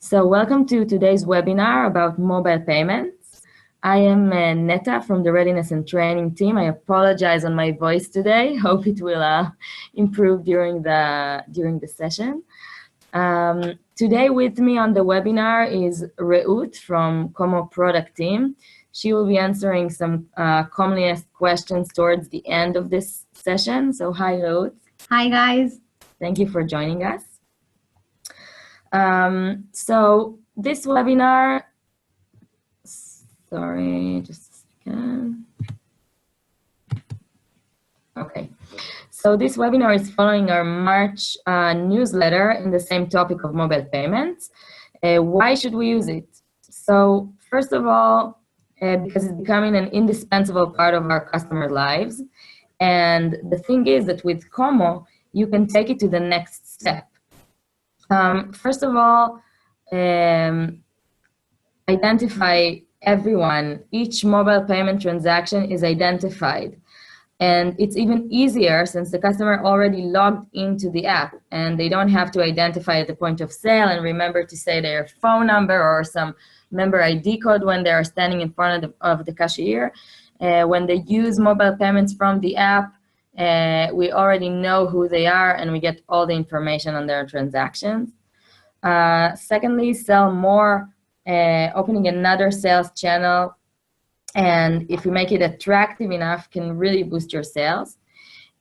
So welcome to today's webinar about mobile payments. I am Neta from the Readiness and Training team. I apologize on my voice today. Hope it will improve during the session. Today with me on the webinar is Reut from Como product team. She will be answering some commonly asked questions towards the end of this session. So hi, Reut. Hi, guys. Thank you for joining us. So this webinar, sorry, just a second. Okay, so this webinar is following our March newsletter in the same topic of mobile payments. Why should we use it? So first of all, because it's becoming an indispensable part of our customer lives. And the thing is that with Como, you can take it to the next step. First of all, identify everyone. Each mobile payment transaction is identified. And it's even easier since the customer already logged into the app and they don't have to identify at the point of sale and remember to say their phone number or some member ID code when they are standing in front of the cashier. When they use mobile payments from the app, we already know who they are and we get all the information on their transactions. Secondly, sell more, opening another sales channel, and if you make it attractive enough, can really boost your sales.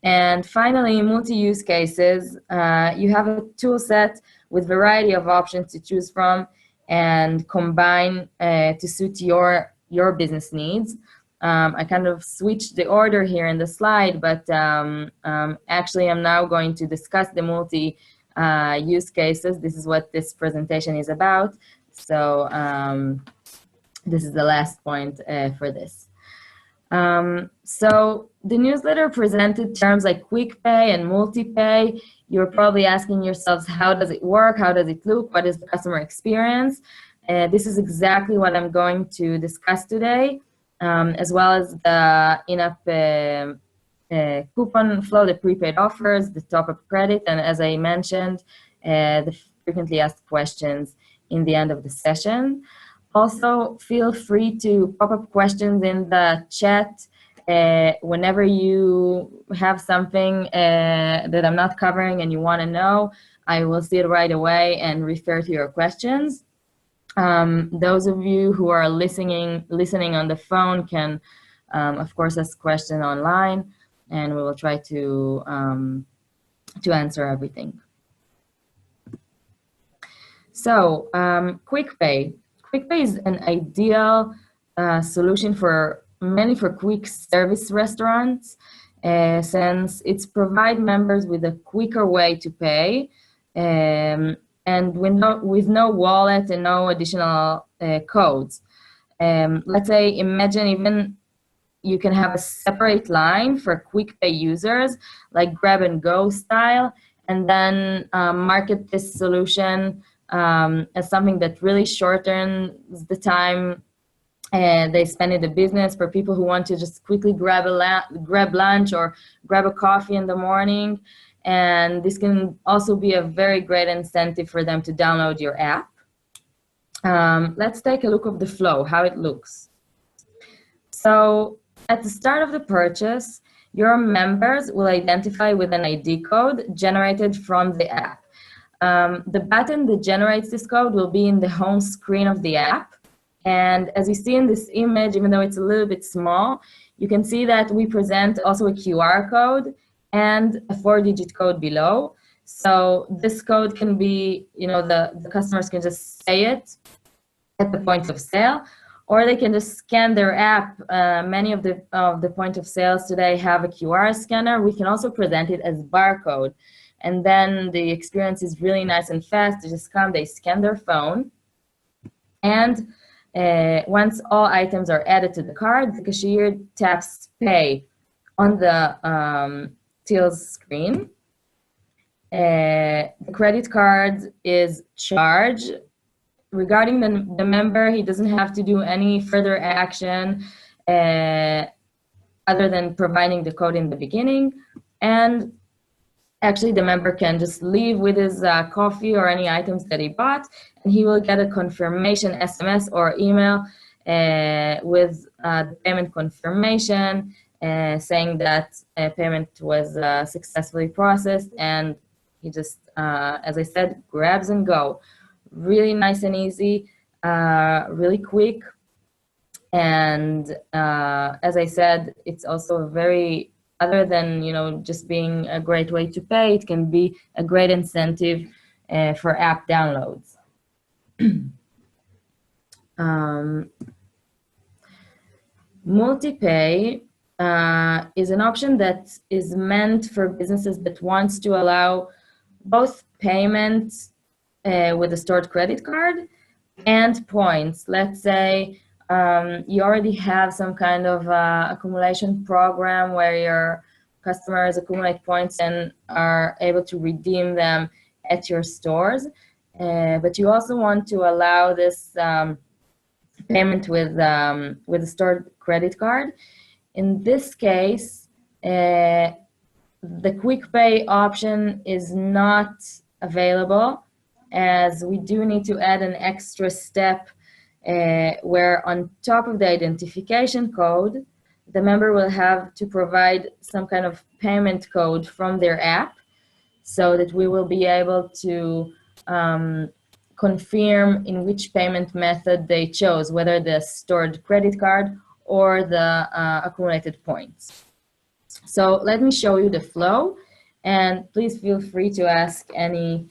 And finally, multi-use cases. You have a tool set with variety of options to choose from and combine to suit your business needs. I kind of switched the order here in the slide, but actually I'm now going to discuss the multi-use cases. This is what this presentation is about. So this is the last point for this. So the newsletter presented terms like quick pay and multi-pay. You're probably asking yourselves, how does it work? How does it look? What is the customer experience? This is exactly what I'm going to discuss today, as well as the in-app coupon flow, the prepaid offers, the top-up credit, and as I mentioned, the frequently asked questions in the end of the session. Also, feel free to pop up questions in the chat whenever you have something that I'm not covering and you want to know. I will see it right away and refer to your questions. Those of you who are listening on the phone can, of course, ask questions online, and we will try to answer everything. So, quick pay. Quick pay is an ideal solution mainly for quick service restaurants, since it's provide members with a quicker way to pay, and with no wallet and no additional codes. Let's say, imagine even you can have a separate line for quick pay users, like grab and go style, and then market this solution as something that really shortens the time they spend in the business for people who want to just quickly grab lunch or grab a coffee in the morning. And this can also be a very great incentive for them to download your app. Let's take a look at the flow, how it looks. So at the start of the purchase, your members will identify with an ID code generated from the app. The button that generates this code will be in the home screen of the app. And as you see in this image, even though it's a little bit small, you can see that we present also a QR code and a 4-digit code below. So this code can be, the customers can just say it at the point of sale, or they can just scan their app. Many of the point of sales today have a QR scanner. We can also present it as barcode. And then the experience is really nice and fast. They just come, they scan their phone. And once all items are added to the card, the cashier taps pay on the till's screen. The credit card is charged. Regarding the member, he doesn't have to do any further action other than providing the code in the beginning. And Actually, the member can just leave with his coffee or any items that he bought, and he will get a confirmation SMS or email with the payment confirmation saying that payment was successfully processed, and he just, as I said, grabs and go. Really nice and easy, really quick, and as I said, it's also very, other than just being a great way to pay, it can be a great incentive for app downloads. Multi-pay is an option that is meant for businesses that wants to allow both payment with a stored credit card and points. Let's say you already have some kind of accumulation program where your customers accumulate points and are able to redeem them at your stores, but you also want to allow this payment with a stored credit card. In this case, the quick pay option is not available, as we do need to add an extra step where on top of the identification code, the member will have to provide some kind of payment code from their app so that we will be able to confirm in which payment method they chose, whether the stored credit card or the accumulated points. So let me show you the flow, and please feel free to ask any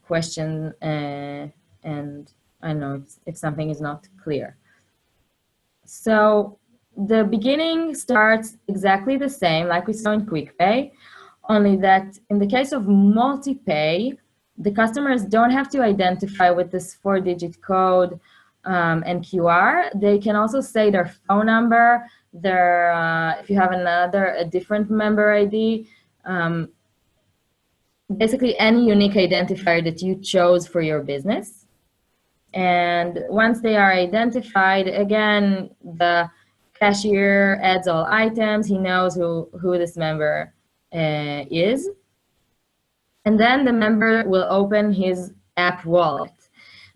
question, and I know if something is not clear. So the beginning starts exactly the same like we saw in QuickPay, only that in the case of multi-pay, the customers don't have to identify with this 4-digit code and QR. They can also say their phone number, if you have a different member ID, basically any unique identifier that you chose for your business. And once they are identified, again, the cashier adds all items. He knows who this member is. And then the member will open his app wallet.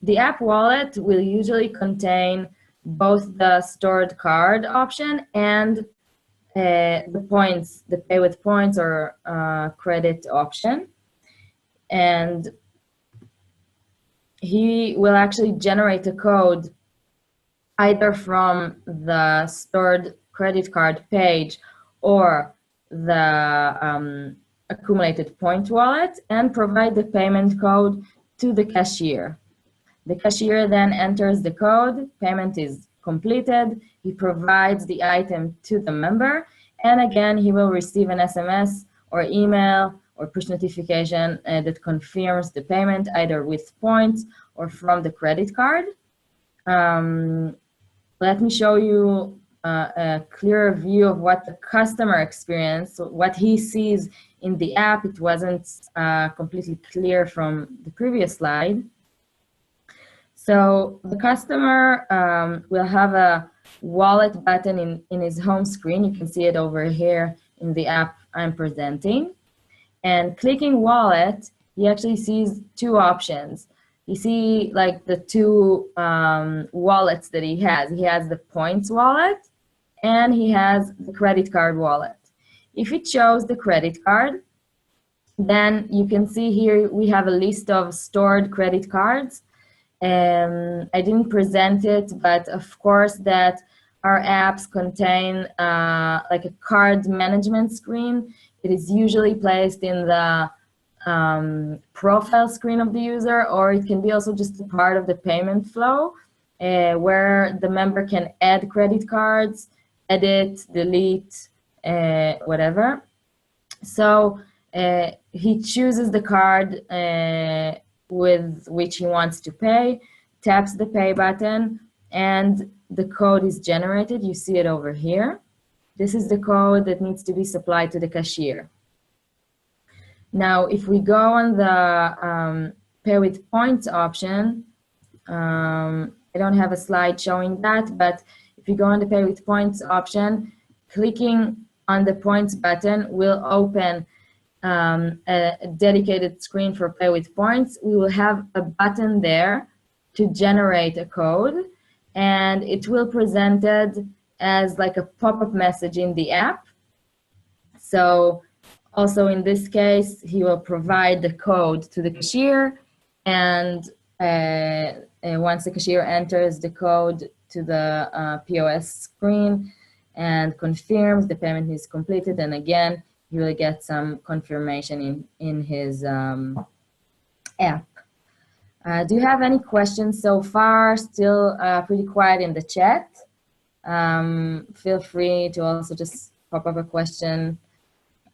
The app wallet will usually contain both the stored card option and the points, the pay with points or credit option. And he will actually generate a code either from the stored credit card page or the accumulated point wallet and provide the payment code to the cashier. The cashier then enters the code, payment is completed, he provides the item to the member, and again, he will receive an SMS or email or push notification that confirms the payment either with points or from the credit card. Let me show you a clearer view of what the customer experienced, what he sees in the app. It wasn't completely clear from the previous slide. So the customer will have a wallet button in his home screen. You can see it over here in the app I'm presenting. And clicking wallet, he actually sees two options. You see like the two wallets that he has. He has the points wallet and he has the credit card wallet. If he chose the credit card, then you can see here we have a list of stored credit cards. I didn't present it, but of course that our apps contain like a card management screen. It is usually placed in the profile screen of the user, or it can be also just a part of the payment flow where the member can add credit cards, edit, delete, whatever. So he chooses the card with which he wants to pay, taps the pay button, and the code is generated. You see it over here. This is the code that needs to be supplied to the cashier. Now, if we go on the pay with points option, I don't have a slide showing that, but if you go on the pay with points option, clicking on the points button will open a dedicated screen for pay with points, we will have a button there to generate a code, and it will presented as like a pop-up message in the app. So also in this case, he will provide the code to the cashier, and once the cashier enters the code to the POS screen and confirms the payment is completed, and again, you will get some confirmation in his app. Do you have any questions so far? Still pretty quiet in the chat. Feel free to also just pop up a question.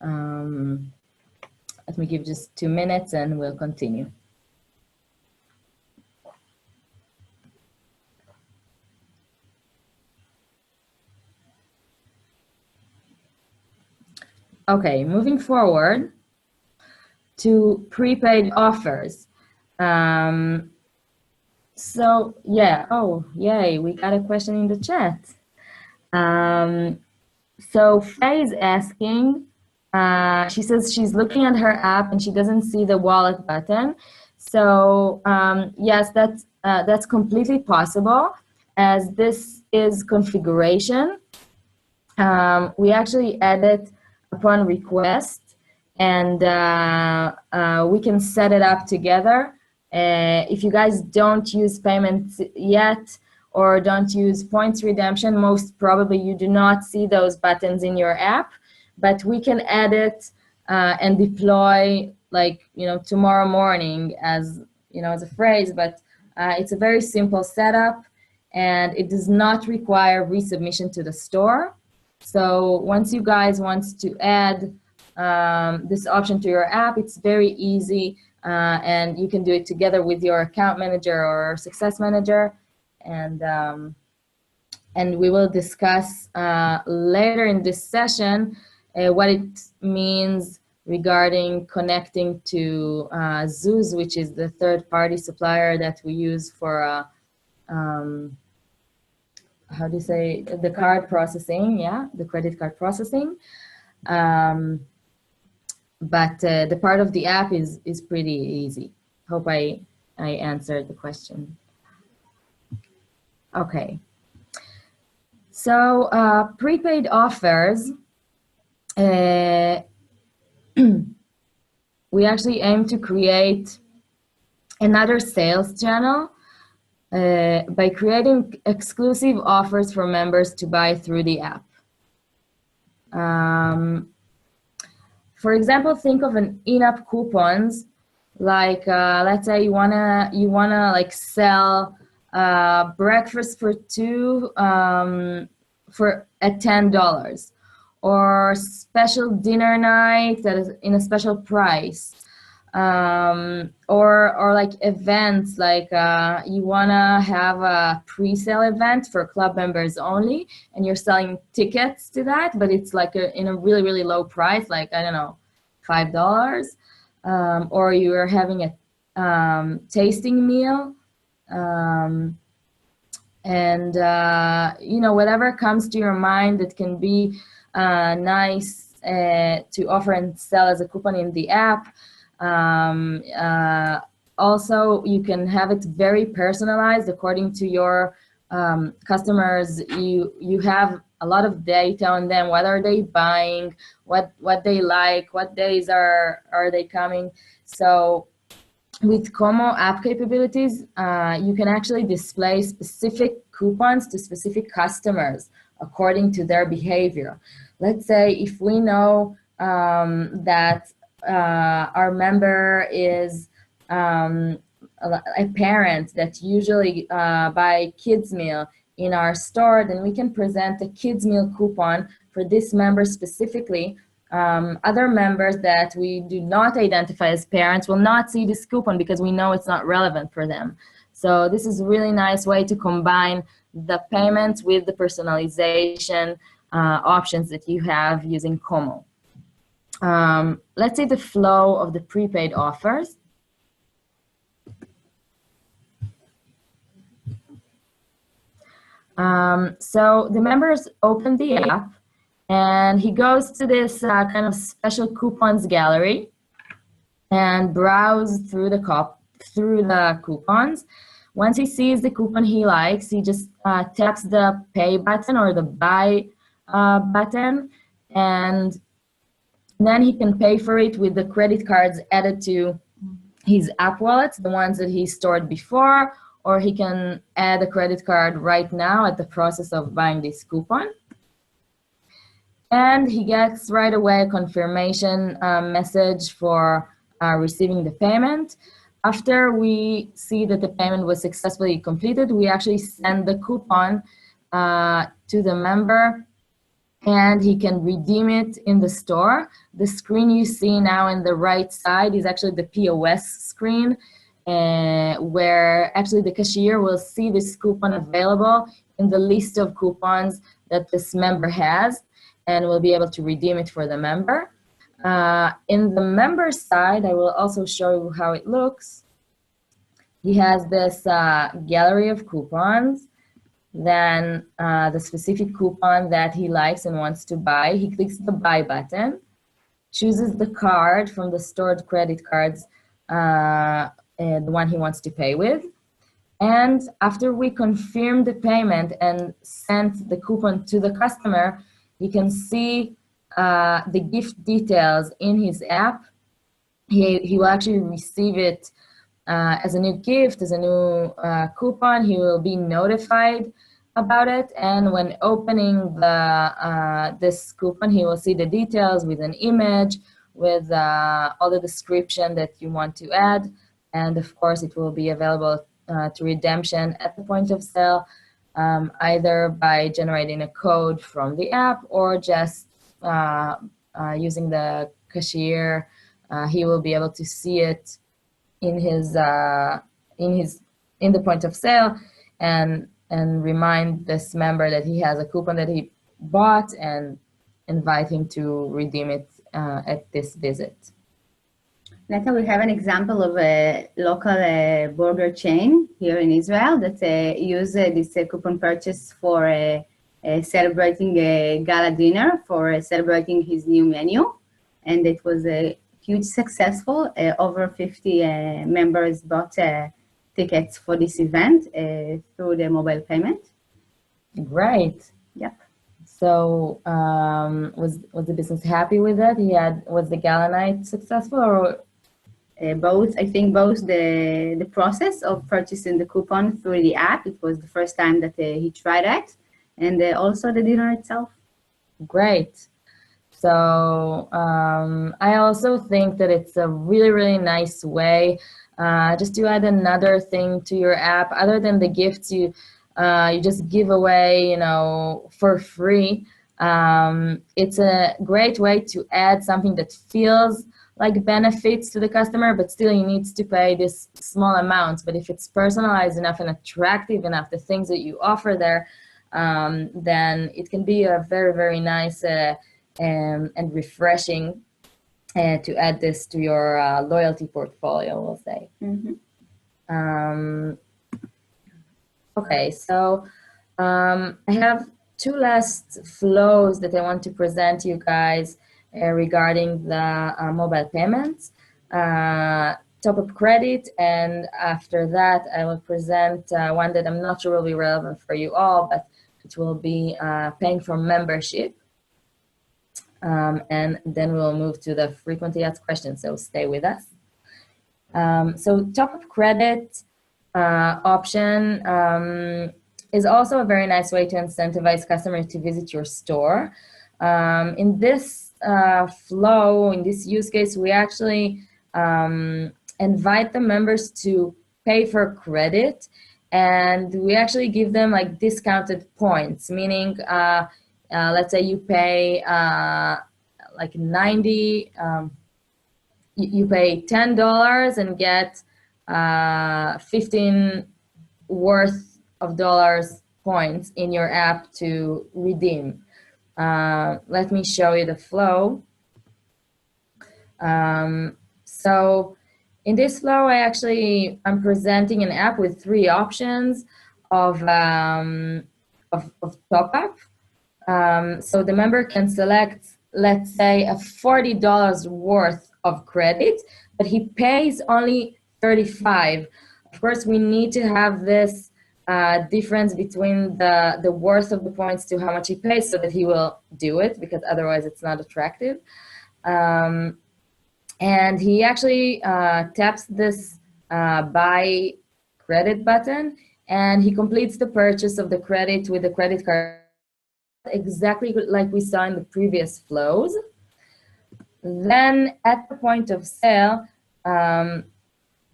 Let me give just 2 minutes and we'll continue. Okay, moving forward to prepaid offers. So yeah, oh yay, we got a question in the chat. So Faye is asking, she says she's looking at her app and she doesn't see the wallet button. So yes, that's completely possible, as this is configuration. We actually add it upon request, and we can set it up together. If you guys don't use payments yet or don't use points redemption, most probably you do not see those buttons in your app, but we can add it and deploy, like, tomorrow morning, as as a phrase, but it's a very simple setup, and it does not require resubmission to the store. So once you guys want to add this option to your app, it's very easy, and you can do it together with your account manager or success manager, and we will discuss later in this session what it means regarding connecting to Zoos, which is the third-party supplier that we use for how do you say, the card processing, the credit card processing. But the part of the app is pretty easy. Hope I answered the question. Okay. So prepaid offers, we actually aim to create another sales channel by creating exclusive offers for members to buy through the app. For example, think of an in-app coupons, like let's say you wanna like sell breakfast for two for at $10, or special dinner night that is in a special price. Or like events, like you wanna have a pre-sale event for club members only, and you're selling tickets to that, but it's like in a really, really low price, like, I don't know, $5. Or you're having a tasting meal, and whatever comes to your mind that can be nice to offer and sell as a coupon in the app. Also, you can have it very personalized according to your customers. You have a lot of data on them. What are they buying? What they like? What days are they coming? So with Como app capabilities, you can actually display specific coupons to specific customers according to their behavior. Let's say if we know that our member is a parent that usually buy kids meal in our store, then we can present a kids meal coupon for this member specifically. Other members that we do not identify as parents will not see this coupon because we know it's not relevant for them. So this is a really nice way to combine the payments with the personalization options that you have using Como. Let's say the flow of the prepaid offers. So the members open the app, And he goes to this kind of special coupons gallery and browse through the coupons. Once he sees the coupon he likes, he just taps the pay button or the buy button, and then he can pay for it with the credit cards added to his app wallets, the ones that he stored before, or he can add a credit card right now at the process of buying this coupon. And he gets right away a confirmation message for receiving the payment. After we see that the payment was successfully completed, we actually send the coupon to the member, and he can redeem it in the store. The screen you see now on the right side is actually the POS screen, where actually the cashier will see this coupon available in the list of coupons that this member has, and will be able to redeem it for the member. In the member side, I will also show you how it looks. He has this gallery of coupons. Then the specific coupon that he likes and wants to buy, he clicks the buy button, chooses the card from the stored credit cards, the one he wants to pay with. And after we confirm the payment and send the coupon to the customer, he can see the gift details in his app. He will actually receive it as a new gift, as a new coupon. He will be notified about it, and when opening this coupon, he will see the details with an image, with all the description that you want to add, and of course it will be available to redemption at the point of sale, either by generating a code from the app or just using the cashier. He will be able to see it in the point of sale, and remind this member that he has a coupon that he bought and invite him to redeem it at this visit. Neta, we have an example of a local burger chain here in Israel that used this coupon purchase for celebrating a gala dinner, for celebrating his new menu. And it was a huge successful. Over 50 members bought tickets for this event through the mobile payment. Great. Yep. So was the business happy with it? Was the gala night successful, or? Both. I think both the process of purchasing the coupon through the app, it was the first time that he tried it, and also the dinner itself. Great. So I also think that it's a really, really nice way just to add another thing to your app, other than the gifts you just give away, for free. It's a great way to add something that feels like benefits to the customer, but still he needs to pay this small amounts. But if it's personalized enough and attractive enough, the things that you offer there, then it can be a very, very nice and refreshing to add this to your loyalty portfolio, we'll say. Mm-hmm. Okay, so I have two last flows that I want to present to you guys regarding the mobile payments, top-up credit, and after that I will present one that I'm not sure will be relevant for you all, but it will be paying for membership. And then we'll move to the frequently asked questions, so stay with us. So top-up credit option is also a very nice way to incentivize customers to visit your store. In this flow, in this use case, we actually invite the members to pay for credit, and we actually give them like discounted points, meaning let's say you pay like 90, you pay $10 and get 15 worth of dollars points in your app to redeem. Let me show you the flow. So in this flow, I'm presenting an app with three options of top-up. So the member can select, let's say, a $40 worth of credit, but he pays only 35. Of course, we need to have this difference between the worth of the points to how much he pays so that he will do it, because otherwise it's not attractive. And he actually taps this buy credit button, and he completes the purchase of the credit with the credit card exactly like we saw in the previous flows. Then at the point of sale,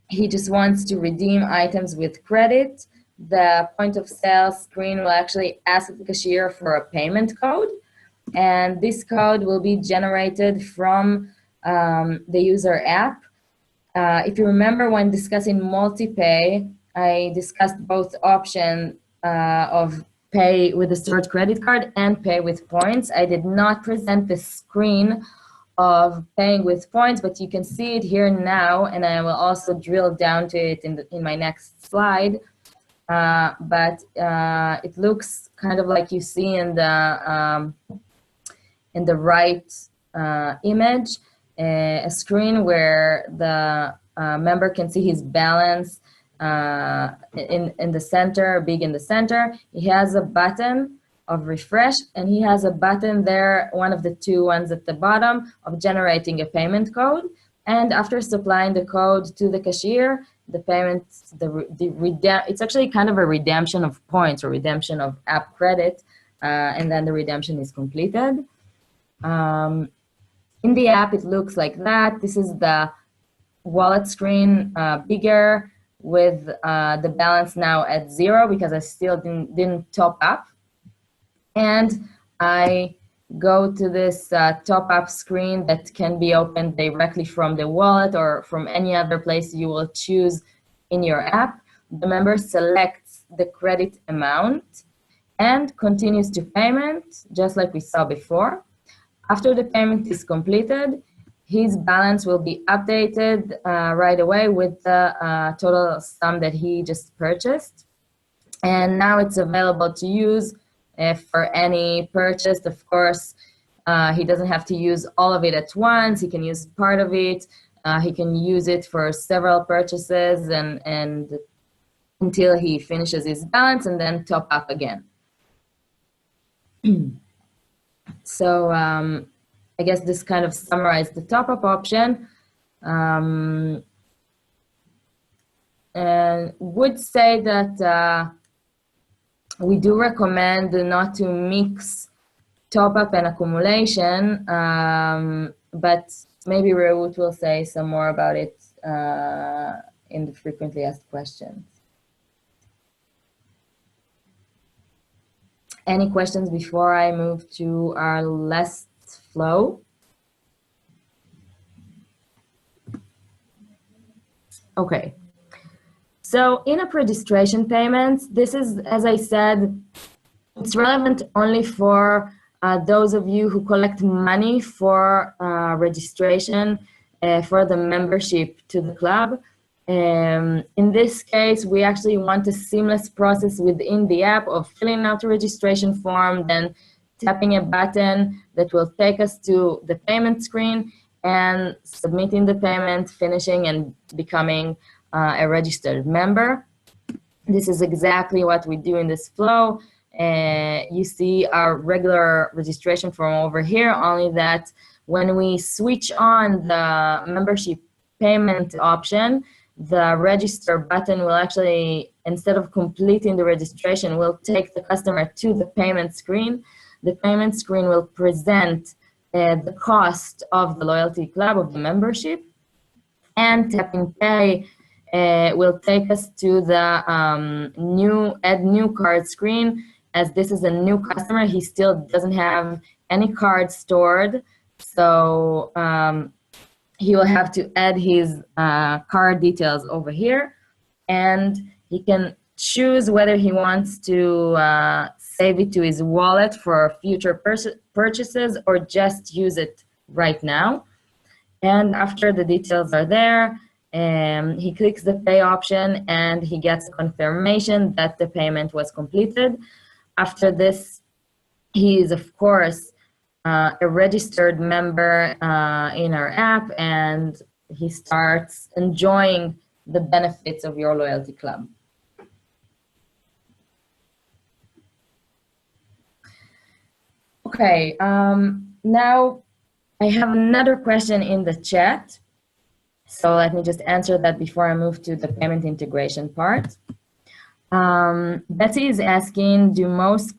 he just wants to redeem items with credit. The point of sale screen will actually ask the cashier for a payment code, and this code will be generated from the user app. If you remember when discussing multi-pay, I discussed both options of pay with a stored credit card and pay with points. I did not present the screen of paying with points, but you can see it here now, and I will also drill down to it in my next slide. But it looks kind of like you see in the right image, a screen where the member can see his balance in the center, big in the center. He has a button of refresh, and he has a button there, one of the two ones at the bottom, of generating a payment code. And after supplying the code to the cashier, the payment, it's actually kind of a redemption of points or redemption of app credit, and then the redemption is completed. In the app, it looks like that. This is the wallet screen, bigger, with the balance now at 0 because I still didn't top up. And I go to this top up screen that can be opened directly from the wallet or from any other place you will choose in your app. The member selects the credit amount and continues to payment, just like we saw before. After the payment is completed, his balance will be updated right away with the total sum that he just purchased. And now it's available to use for any purchase. Of course, he doesn't have to use all of it at once. He can use part of it. He can use it for several purchases and until he finishes his balance and then top up again. So I guess this kind of summarized the top-up option. And would say that we do recommend not to mix top-up and accumulation, but maybe Reut will say some more about it in the frequently asked questions. Any questions before I move to our last flow? Okay. So in-app registration payments, this is, as I said, it's relevant only for those of you who collect money for registration for the membership to the club. In this case, we actually want a seamless process within the app of filling out a registration form, then tapping a button that will take us to the payment screen and submitting the payment, finishing, and becoming a registered member. This is exactly what we do in this flow. You see our regular registration form over here, only that when we switch on the membership payment option, the register button will actually, instead of completing the registration, will take the customer to the payment screen. The payment screen will present the cost of the loyalty club, of the membership, and tapping pay will take us to the add new card screen. As this is a new customer, he still doesn't have any cards stored, so he will have to add his card details over here, and he can choose whether he wants to save it to his wallet for future purchases or just use it right now. And after the details are there, he clicks the pay option and he gets a confirmation that the payment was completed. After this, he is, of course, a registered member in our app, and he starts enjoying the benefits of your loyalty club. Okay, now I have another question in the chat. So let me just answer that before I move to the payment integration part. Betsy is asking, do most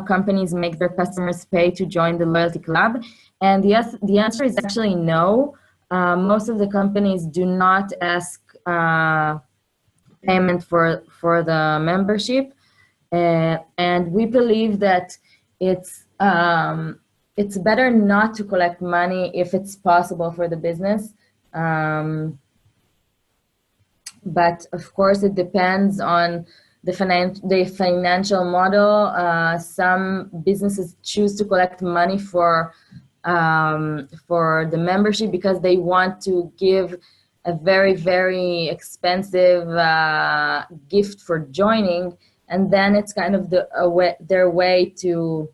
companies make their customers pay to join the loyalty club? And yes, the answer is actually no. Most of the companies do not ask payment for the membership. And we believe that it's better not to collect money if it's possible for the business. But of course, it depends on the financial model. Some businesses choose to collect money for the membership because they want to give a very, very expensive gift for joining, and then it's kind of their way to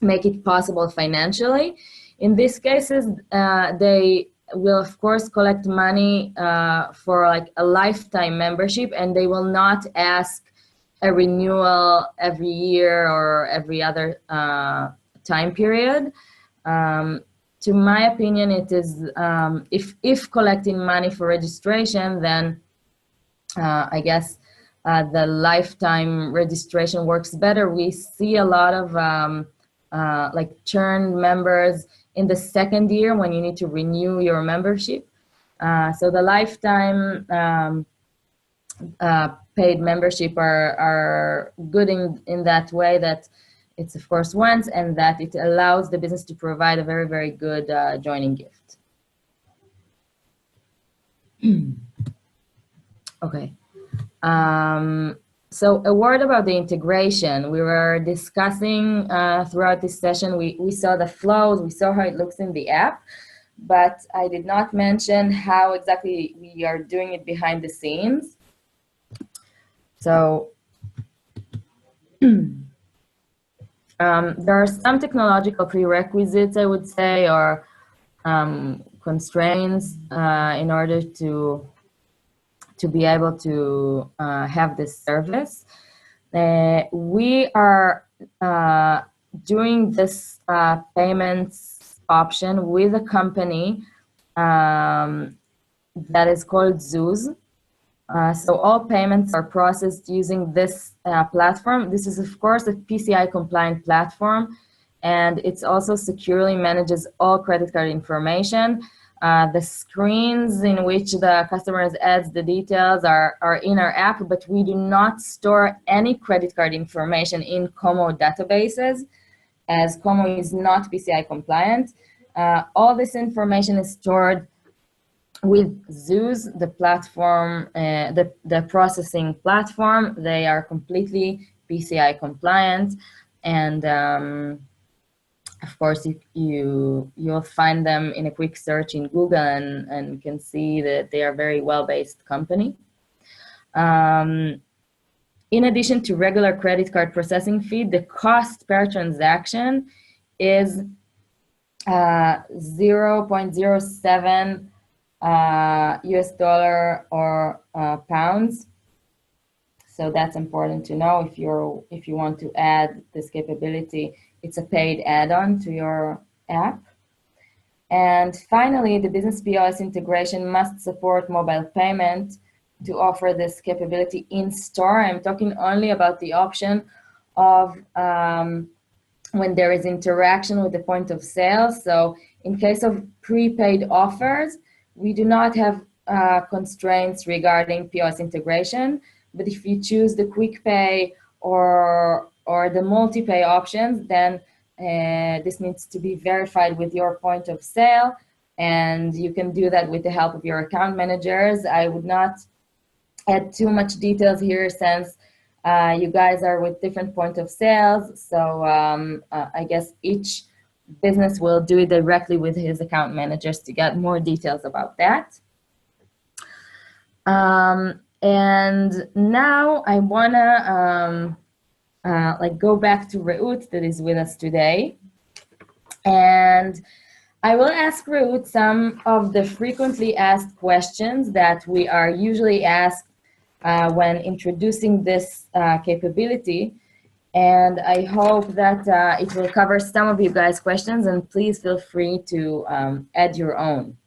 make it possible financially. In these cases, they will of course collect money for like a lifetime membership, and they will not ask a renewal every year or every other time period. To my opinion, it is if collecting money for registration, then I guess the lifetime registration works better. We see a lot of like churned members in the second year when you need to renew your membership. So the lifetime paid membership are good in that way, that it's of course once, and that it allows the business to provide a very, very good joining gift. Okay. So a word about the integration. We were discussing throughout this session, we saw the flows, we saw how it looks in the app, but I did not mention how exactly we are doing it behind the scenes. So there are some technological prerequisites, I would say, or constraints in order to be able to have this service. We are doing this payments option with a company that is called Zoos. So all payments are processed using this platform. This is, of course, a PCI compliant platform, and it's also securely manages all credit card information. The screens in which the customers adds the details are in our app, but we do not store any credit card information in Como databases, as Como is not PCI compliant. All this information is stored with Zoos, the platform, the processing platform. They are completely PCI compliant, and of course, you'll find them in a quick search in Google, and can see that they are a very well-based company. In addition to regular credit card processing fee, the cost per transaction is 0.07 US dollar or pounds. So that's important to know if you want to add this capability. It's a paid add-on to your app. And finally, the business POS integration must support mobile payment to offer this capability in store. I'm talking only about the option of when there is interaction with the point of sale. So in case of prepaid offers, we do not have constraints regarding POS integration. But if you choose the quick pay or the multi-pay options, then this needs to be verified with your point of sale, and you can do that with the help of your account managers. I would not add too much details here, since you guys are with different point of sales. So I guess each business will do it directly with his account managers to get more details about that. And now I wanna go back to Reut that is with us today. And I will ask Reut some of the frequently asked questions that we are usually asked when introducing this capability. And I hope that it will cover some of you guys' questions, and please feel free to add your own.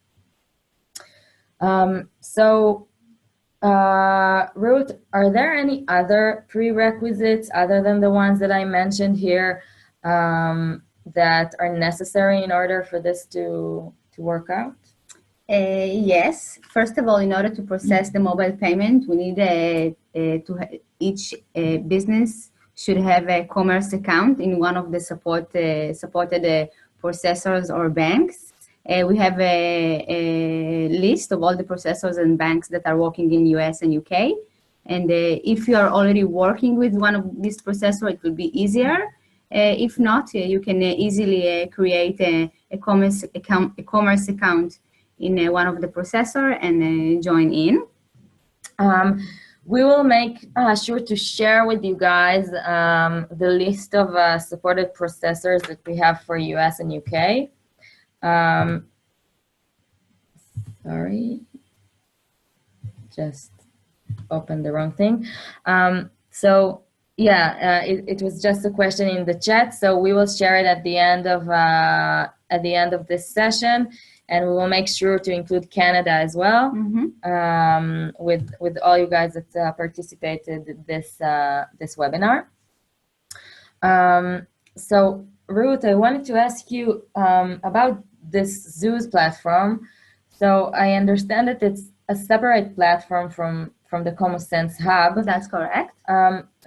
Ruth, are there any other prerequisites other than the ones that I mentioned here that are necessary in order for this to work out? Yes. First of all, in order to process the mobile payment, we need each business should have a commerce account in one of the supported processors or banks. We have a list of all the processors and banks that are working in US and UK. And if you are already working with one of these processors, it will be easier. If not, you can easily create a commerce account in one of the processor and join in. We will make sure to share with you guys the list of supported processors that we have for US and UK. Sorry, just opened the wrong thing. It was just a question in the chat, so we will share it at the end of this session, and we will make sure to include Canada as well, with all you guys that participated this webinar. So Ruth, I wanted to ask you about this Zoos platform. So I understand that it's a separate platform from the ComoSense Hub. That's correct.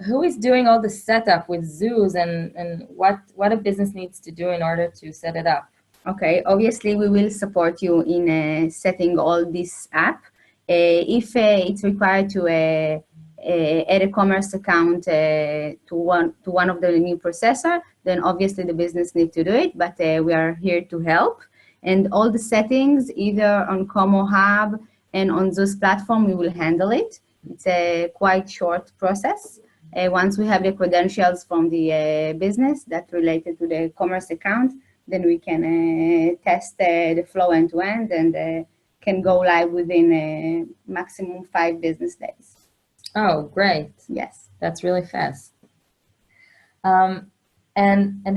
Who is doing all the setup with Zoos, and what a business needs to do in order to set it up? Okay, obviously we will support you in setting all this up. If it's required to add a commerce account to one of the new processor, then obviously the business needs to do it, but we are here to help. And all the settings, either on Como Hub and on Zeus platform, we will handle it. It's a quite short process. Once we have the credentials from the business that related to the commerce account, then we can test the flow end-to-end and can go live within maximum 5 business days. Oh, great. Yes. That's really fast. And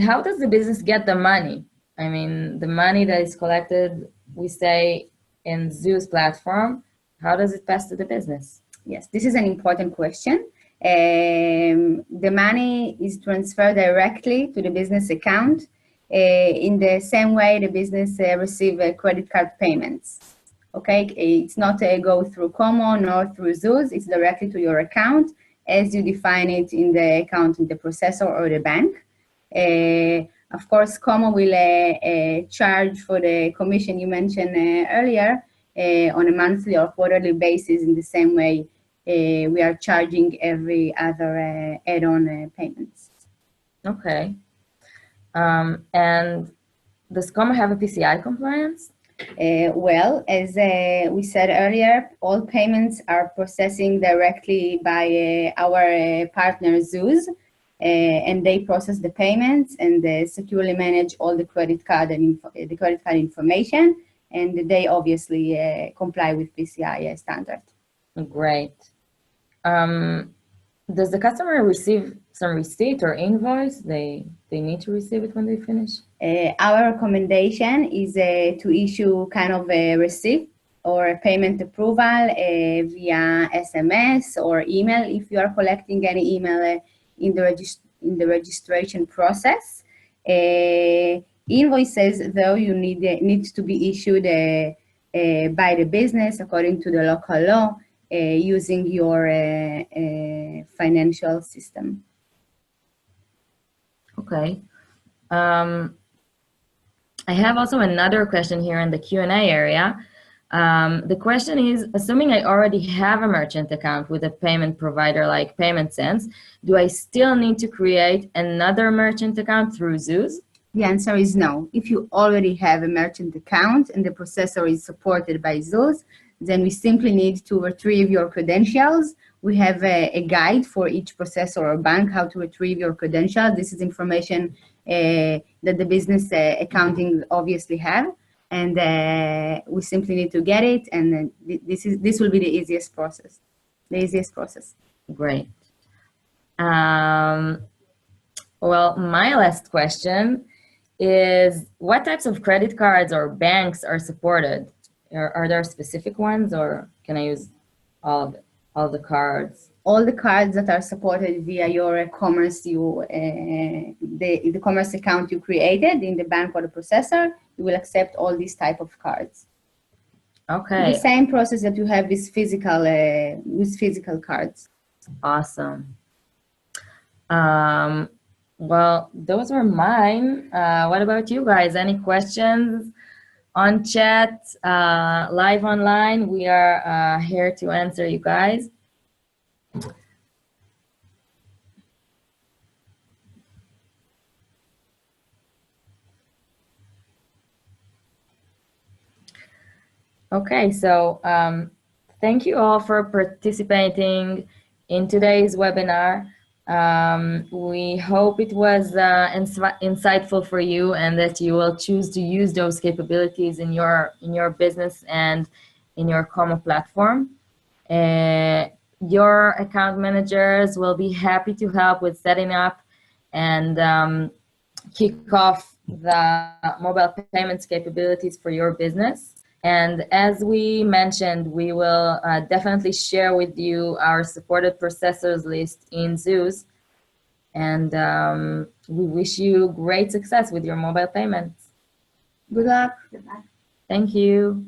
how does the business get the money? I mean, the money that is collected, we say, in Zeus platform, how does it pass to the business? Yes, this is an important question. The money is transferred directly to the business account in the same way the business receive credit card payments. Okay, it's not go through Como nor through Zeus, it's directly to your account as you define it in the account in the processor or the bank. Of course, Como will charge for the commission you mentioned earlier on a monthly or quarterly basis in the same way we are charging every other add-on payments. Okay. And does Como have a PCI compliance? Well, as we said earlier, all payments are processing directly by our partner Zeus. And they process the payments and they securely manage all the credit card information, and they obviously comply with PCI standard. Great. Does the customer receive some receipt or invoice? They need to receive it when they finish? Our recommendation is to issue kind of a receipt or a payment approval via SMS or email if you are collecting any email in the registration process. Invoices, though, you need to be issued by the business according to the local law using your financial system. Okay. I have also another question here in the Q&A area. The question is, assuming I already have a merchant account with a payment provider like PaymentSense, do I still need to create another merchant account through Zeus? The answer is no. If you already have a merchant account and the processor is supported by Zeus, then we simply need to retrieve your credentials We have a guide for each processor or bank how to retrieve your credentials. This is information that the business accounting obviously have, and we simply need to get it, and this will be the easiest process. The easiest process. Great. Well, my last question is, what types of credit cards or banks are supported? Are there specific ones, or can I use all the cards? All the cards that are supported via your commerce, the commerce account you created in the bank or the processor, you will accept all these type of cards. Okay. The same process that you have with physical cards. Awesome. Well, those were mine. What about you guys? Any questions on chat, live online? We are here to answer you guys. Okay, so thank you all for participating in today's webinar. We hope it was insightful for you, and that you will choose to use those capabilities in your business and in your Como platform. Your account managers will be happy to help with setting up and kick off the mobile payments capabilities for your business. And as we mentioned, we will definitely share with you our supported processors list in Zeus. And we wish you great success with your mobile payments. Good luck. Thank you.